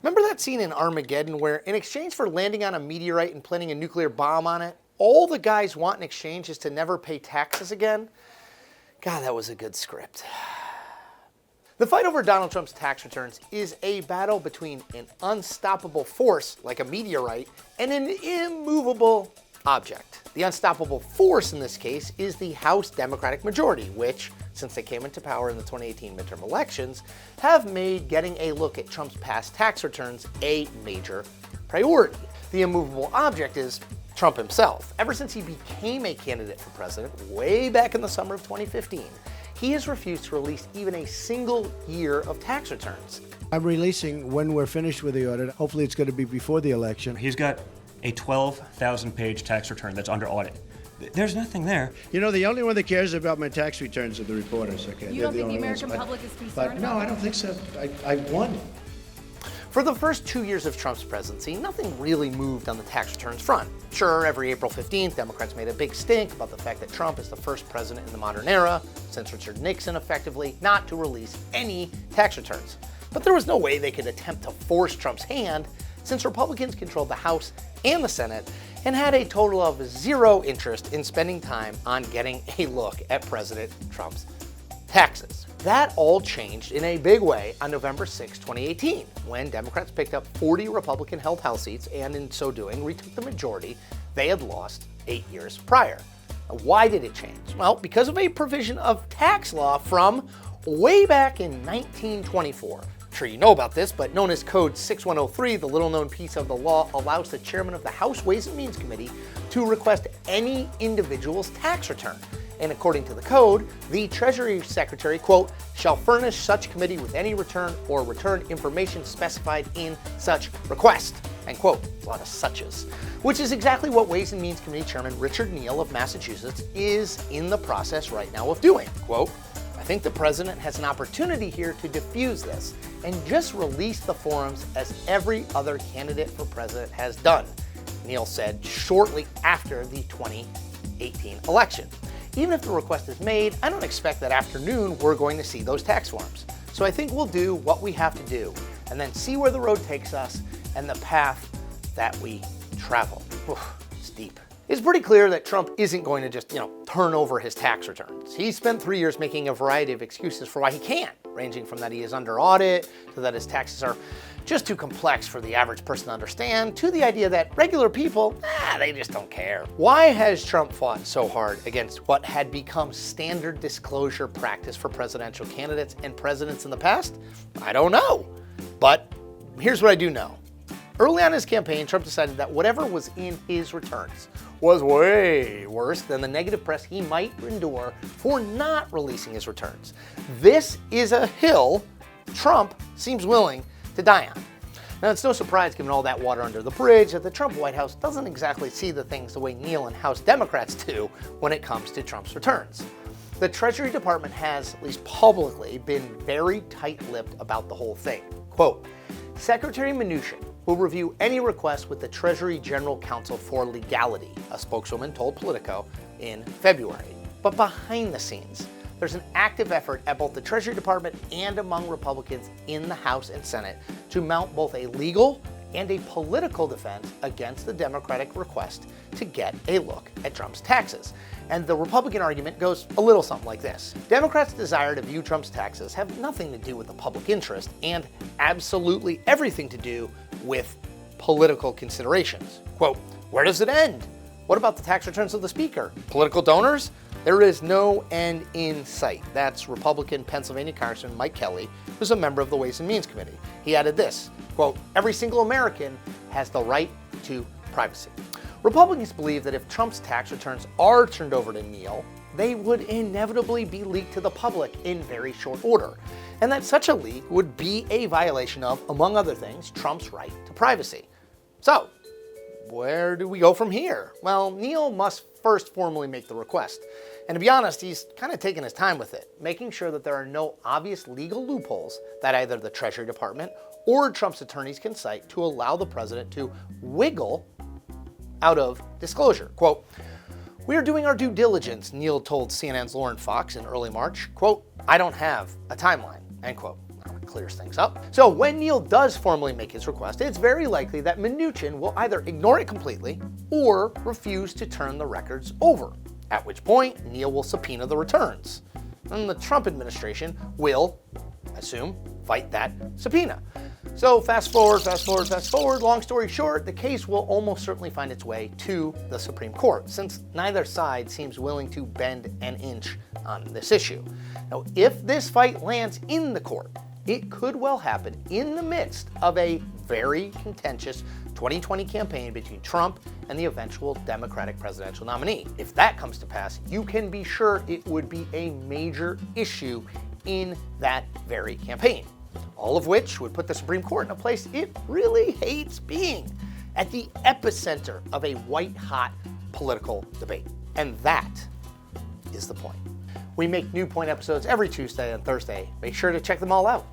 Remember that scene in Armageddon where, in exchange for landing on a meteorite and planting a nuclear bomb on it, all the guys want in exchange is to never pay taxes again? God, that was a good script. The fight over Donald Trump's tax returns is a battle between an unstoppable force, like a meteorite, and an immovable object. The unstoppable force in this case is the House Democratic majority, which, since they came into power in the 2018 midterm elections, have made getting a look at Trump's past tax returns a major priority. The immovable object is Trump himself. Ever since he became a candidate for president way back in the summer of 2015, he has refused to release even a single year of tax returns. I'm releasing when we're finished with the audit. Hopefully it's going to be before the election. He's got a 12,000-page tax return that's under audit. There's nothing there. You know, the only one that cares about my tax returns are the reporters. Okay? You don't think the American public is concerned about No, I don't think so. I won. For the first 2 years of Trump's presidency, nothing really moved on the tax returns front. Sure, every April 15th, Democrats made a big stink about the fact that Trump is the first president in the modern era, since Richard Nixon effectively, not to release any tax returns. But there was no way they could attempt to force Trump's hand, since Republicans controlled the House and the Senate and had a total of zero interest in spending time on getting a look at President Trump's taxes. That all changed in a big way on November 6, 2018, when Democrats picked up 40 Republican-held House seats and in so doing retook the majority they had lost 8 years prior. Now, why did it change? Well, because of a provision of tax law from way back in 1924. I'm sure you know about this, but known as Code 6103, the little-known piece of the law allows the chairman of the House Ways and Means Committee to request any individual's tax return. And according to the code, the Treasury Secretary, quote, shall furnish such committee with any return or return information specified in such request, end quote. A lot of suches. Which is exactly what Ways and Means Committee Chairman Richard Neal of Massachusetts is in the process right now of doing. Quote, I think the president has an opportunity here to diffuse this and just release the forums as every other candidate for president has done, Neal said shortly after the 2018 election. Even if the request is made, I don't expect that afternoon we're going to see those tax forms. So I think we'll do what we have to do and then see where the road takes us and the path that we travel. It's deep. It's pretty clear that Trump isn't going to just, turn over his tax returns. He spent 3 years making a variety of excuses for why he can't, ranging from that he is under audit to that his taxes are just too complex for the average person to understand, to the idea that regular people, they just don't care. Why has Trump fought so hard against what had become standard disclosure practice for presidential candidates and presidents in the past? I don't know. But here's what I do know. Early on in his campaign, Trump decided that whatever was in his returns was way worse than the negative press he might endure for not releasing his returns. This is a hill Trump seems willing to die on. Now, it's no surprise, given all that water under the bridge, that the Trump White House doesn't exactly see the things the way Neal and House Democrats do when it comes to Trump's returns. The Treasury Department has, at least publicly, been very tight-lipped about the whole thing. Quote, Secretary Mnuchin will review any request with the Treasury General Counsel for legality, a spokeswoman told Politico in February. But behind the scenes, there's an active effort at both the Treasury Department and among Republicans in the House and Senate to mount both a legal and a political defense against the Democratic request to get a look at Trump's taxes. And the Republican argument goes a little something like this. Democrats' desire to view Trump's taxes have nothing to do with the public interest and absolutely everything to do with political considerations. Quote, where does it end? What about the tax returns of the Speaker? Political donors? There is no end in sight. That's Republican Pennsylvania Congressman Mike Kelly, who's a member of the Ways and Means Committee. He added this, quote, every single American has the right to privacy. Republicans believe that if Trump's tax returns are turned over to Neal, they would inevitably be leaked to the public in very short order, and that such a leak would be a violation of, among other things, Trump's right to privacy. So, where do we go from here? Well, Neal must first formally make the request. And to be honest, he's kind of taking his time with it, making sure that there are no obvious legal loopholes that either the Treasury Department or Trump's attorneys can cite to allow the president to wiggle out of disclosure. Quote, we are doing our due diligence, Neal told CNN's Lauren Fox in early March. Quote, I don't have a timeline, end quote. clears things up. So when Neal does formally make his request, it's very likely that Mnuchin will either ignore it completely or refuse to turn the records over, at which point Neal will subpoena the returns. And the Trump administration will, I assume, fight that subpoena. So fast forward, long story short, the case will almost certainly find its way to the Supreme Court, since neither side seems willing to bend an inch on this issue. Now, if this fight lands in the court, it could well happen in the midst of a very contentious 2020 campaign between Trump and the eventual Democratic presidential nominee. If that comes to pass, you can be sure it would be a major issue in that very campaign. All of which would put the Supreme Court in a place it really hates being, at the epicenter of a white-hot political debate. And that is the point. We make new Point episodes every Tuesday and Thursday. Make sure to check them all out.